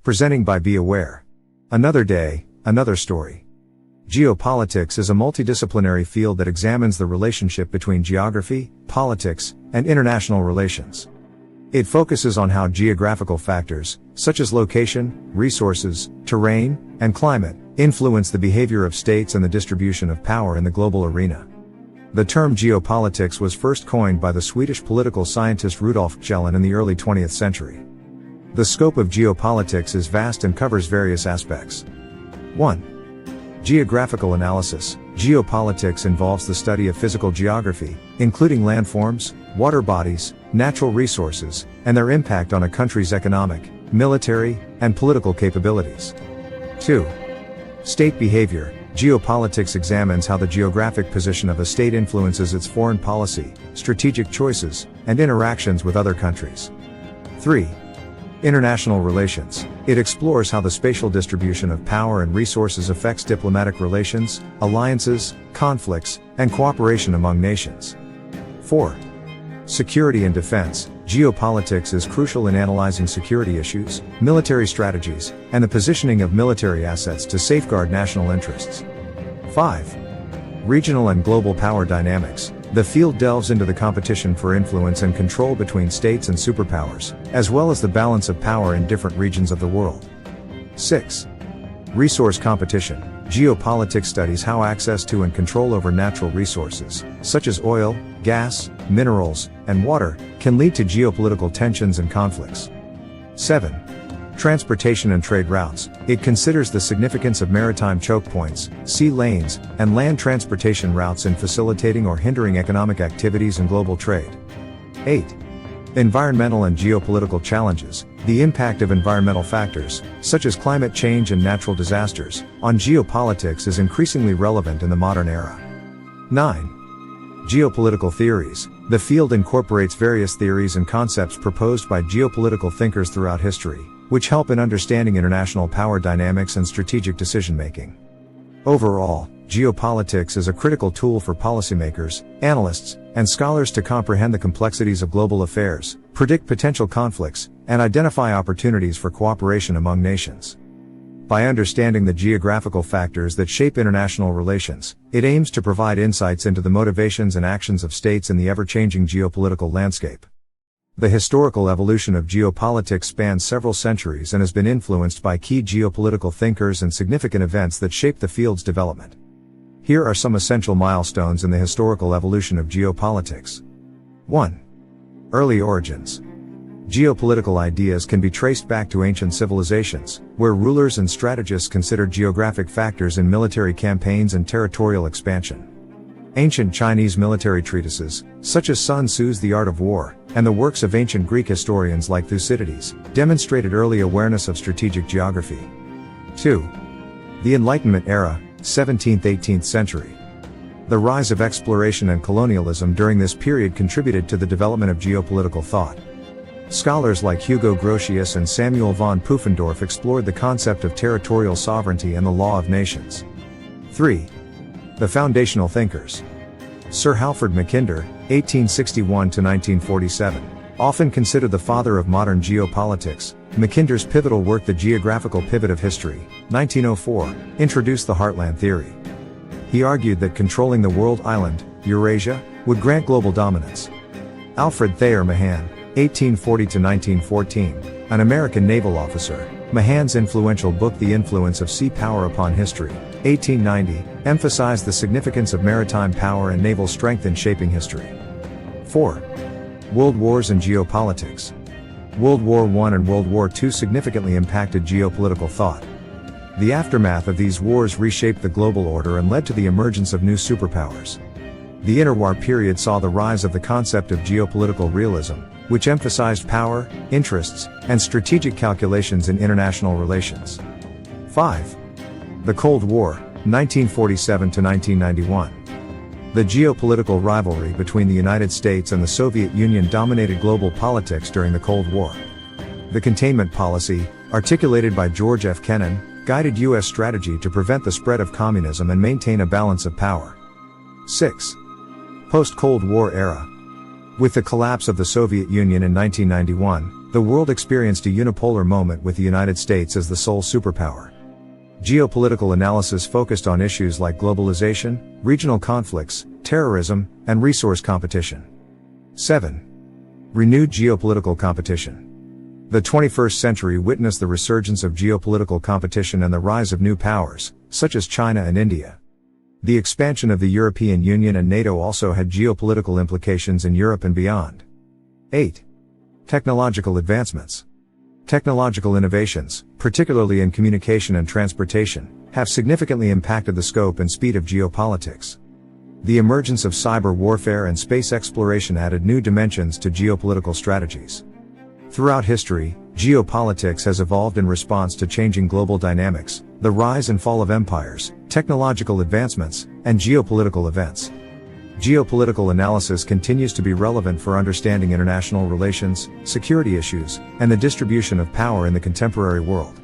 Presenting by Be Aware. Another day, another story. Geopolitics is a multidisciplinary field that examines the relationship between geography, politics, and international relations. It focuses on how geographical factors, such as location, resources, terrain, and climate, influence the behavior of states and the distribution of power in the global arena. The term geopolitics was first coined by the Swedish political scientist Rudolf Kjellin in the early 20th century. The scope of geopolitics is vast and covers various aspects. 1. Geographical analysis. Geopolitics involves the study of physical geography, including landforms, water bodies, natural resources, and their impact on a country's economic, military, and political capabilities. 2. State behavior. Geopolitics examines how the geographic position of a state influences its foreign policy, strategic choices, and interactions with other countries. 3. International relations. It explores how the spatial distribution of power and resources affects diplomatic relations, alliances, conflicts, and cooperation among nations. 4. Security and defense. Geopolitics is crucial in analyzing security issues, military strategies, and the positioning of military assets to safeguard national interests. 5. Regional and global power dynamics. The field delves into the competition for influence and control between states and superpowers, as well as the balance of power in different regions of the world. 6. Resource competition. Geopolitics studies how access to and control over natural resources, such as oil, gas, minerals, and water, can lead to geopolitical tensions and conflicts. 7. Transportation and trade routes. It considers the significance of maritime choke points, sea lanes, and land transportation routes in facilitating or hindering economic activities and global trade. 8. Environmental and geopolitical challenges. The impact of environmental factors, such as climate change and natural disasters, on geopolitics is increasingly relevant in the modern era. 9. Geopolitical theories. The field incorporates various theories and concepts proposed by geopolitical thinkers throughout history, which help in understanding international power dynamics and strategic decision-making. Overall, geopolitics is a critical tool for policymakers, analysts, and scholars to comprehend the complexities of global affairs, predict potential conflicts, and identify opportunities for cooperation among nations. By understanding the geographical factors that shape international relations, it aims to provide insights into the motivations and actions of states in the ever-changing geopolitical landscape. The historical evolution of geopolitics spans several centuries and has been influenced by key geopolitical thinkers and significant events that shaped the field's development. Here are some essential milestones in the historical evolution of geopolitics. 1. Early origins. Geopolitical ideas can be traced back to ancient civilizations, where rulers and strategists considered geographic factors in military campaigns and territorial expansion. Ancient Chinese military treatises, such as Sun Tzu's The Art of War, and the works of ancient Greek historians like Thucydides, demonstrated early awareness of strategic geography. 2. The Enlightenment era, 17th–18th century. The rise of exploration and colonialism during this period contributed to the development of geopolitical thought. Scholars like Hugo Grotius and Samuel von Pufendorf explored the concept of territorial sovereignty and the law of nations. 3. The foundational thinkers. Sir Halford Mackinder, 1861–1947, often considered the father of modern geopolitics. Mackinder's pivotal work The Geographical Pivot of History, 1904, introduced the heartland theory. He argued that controlling the world island, Eurasia, would grant global dominance. Alfred Thayer Mahan, 1840–1914, an American naval officer. Mahan's influential book The Influence of Sea Power Upon History, 1890, emphasized the significance of maritime power and naval strength in shaping history. 4. World Wars and Geopolitics. World War I and World War II significantly impacted geopolitical thought. The aftermath of these wars reshaped the global order and led to the emergence of new superpowers. The interwar period saw the rise of the concept of geopolitical realism, which emphasized power, interests, and strategic calculations in international relations. 5. The Cold War, 1947–1991. The geopolitical rivalry between the United States and the Soviet Union dominated global politics during the Cold War. The containment policy, articulated by George F. Kennan, guided U.S. strategy to prevent the spread of communism and maintain a balance of power. 6. Post-Cold War era. With the collapse of the Soviet Union in 1991, The world experienced a unipolar moment with the United States as the sole superpower. Geopolitical analysis focused on issues like globalization, regional conflicts, terrorism, and resource competition. 7. Renewed geopolitical competition. The 21st century witnessed the resurgence of geopolitical competition and the rise of new powers, such as China and India. The expansion of the European Union and NATO also had geopolitical implications in Europe and beyond. 8. Technological advancements. Technological innovations, particularly in communication and transportation, have significantly impacted the scope and speed of geopolitics. The emergence of cyber warfare and space exploration added new dimensions to geopolitical strategies. Throughout history, geopolitics has evolved in response to changing global dynamics, the rise and fall of empires, technological advancements, and geopolitical events. Geopolitical analysis continues to be relevant for understanding international relations, security issues, and the distribution of power in the contemporary world.